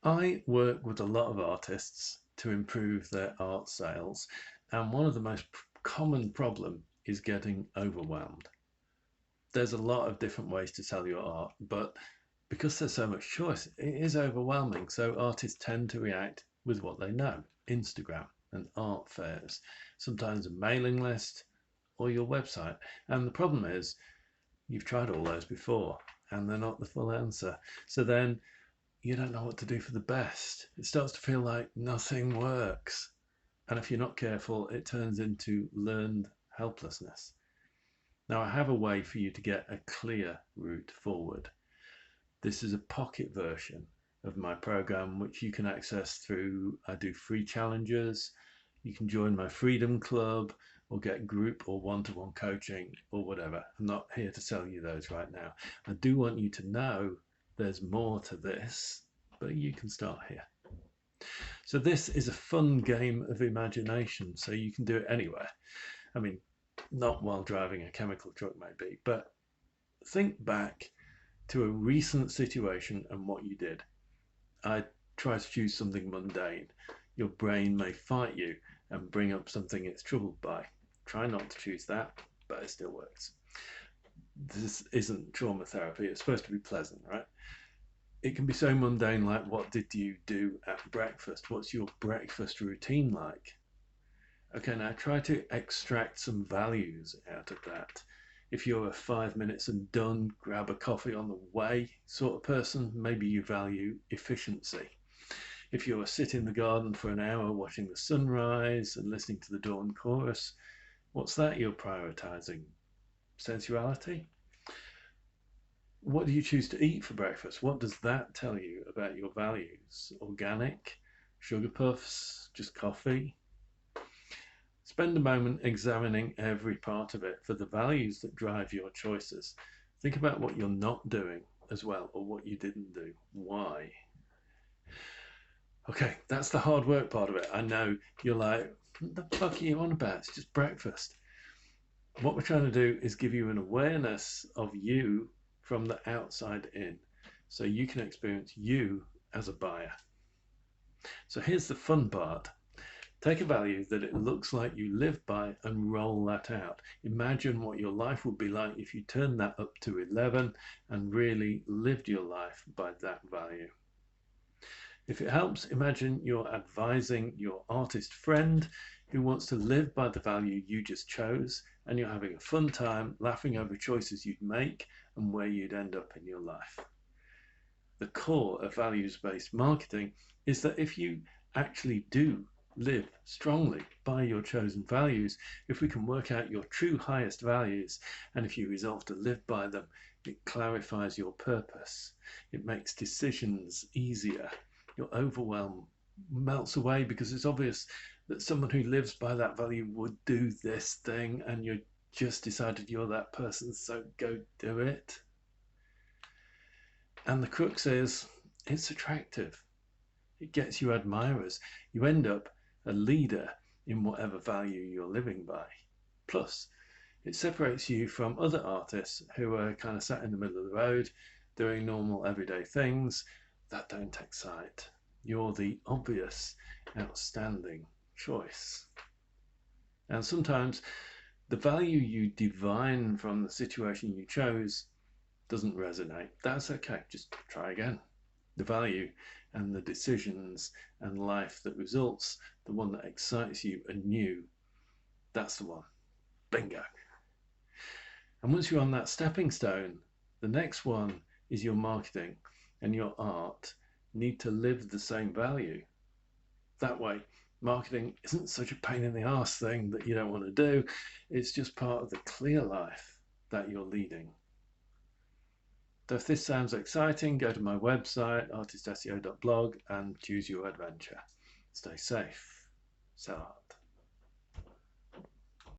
I work with a lot of artists to improve their art sales, and one of the most common problem is getting overwhelmed. There's a lot of different ways to sell your art, but because there's so much choice, it is overwhelming. So artists tend to react with what they know: Instagram and art fairs, sometimes a mailing list or your website. And the problem is you've tried all those before and they're not the full answer. So then you don't know what to do for the best. It starts to feel like nothing works. And if you're not careful, it turns into learned helplessness. Now, I have a way for you to get a clear route forward. This is a pocket version of my program, which you can access through, I do free challenges. You can join my Freedom Club or get group or one-to-one coaching or whatever. I'm not here to sell you those right now. I do want you to know there's more to this, but you can start here. So this is a fun game of imagination, so you can do it anywhere. I mean, not while driving a chemical truck maybe, but think back to a recent situation and what you did. I try to choose something mundane. Your brain may fight you and bring up something it's troubled by. Try not to choose that, but it still works. This isn't trauma therapy. It's supposed to be pleasant, right? It can be so mundane, like what did you do at breakfast? What's your breakfast routine like? Okay, now try to extract some values out of that. If you're a 5 minutes and done, grab a coffee on the way sort of person, maybe you value efficiency. If you're sit in the garden for an hour watching the sunrise and listening to the dawn chorus, what's that you're prioritizing? Sensuality? What do you choose to eat for breakfast? What does that tell you about your values? Organic, sugar puffs, just coffee? Spend a moment examining every part of it for the values that drive your choices. Think about what you're not doing as well, or what you didn't do. Why? Okay, that's the hard work part of it. I know you're like, what the fuck are you on about? It's just breakfast. What we're trying to do is give you an awareness of you from the outside in, so you can experience you as a buyer. So here's the fun part. Take a value that it looks like you live by and roll that out. Imagine what your life would be like if you turned that up to 11 and really lived your life by that value. If it helps, imagine you're advising your artist friend who wants to live by the value you just chose, and you're having a fun time laughing over choices you'd make and where you'd end up in your life. The core of values-based marketing is that if you actually do live strongly by your chosen values, if we can work out your true highest values, and if you resolve to live by them, it clarifies your purpose. It makes decisions easier. Your overwhelm melts away because it's obvious that someone who lives by that value would do this thing, and you just decided you're that person, so go do it. And the crux is, it's attractive. It gets you admirers. You end up a leader in whatever value you're living by. Plus, it separates you from other artists who are kind of sat in the middle of the road doing normal everyday things that don't excite. You're the obvious, outstanding choice. And sometimes the value you divine from the situation you chose doesn't resonate. That's okay, just try again. The value and the decisions and life that results, the one that excites you anew, that's the one. Bingo. And once you're on that stepping stone, the next one is your marketing and your art need to live the same value. That way, marketing isn't such a pain in the arse thing that you don't want to do. It's just part of the clear life that you're leading. So if this sounds exciting, go to my website, artistseo.blog, and choose your adventure. Stay safe. Sell art.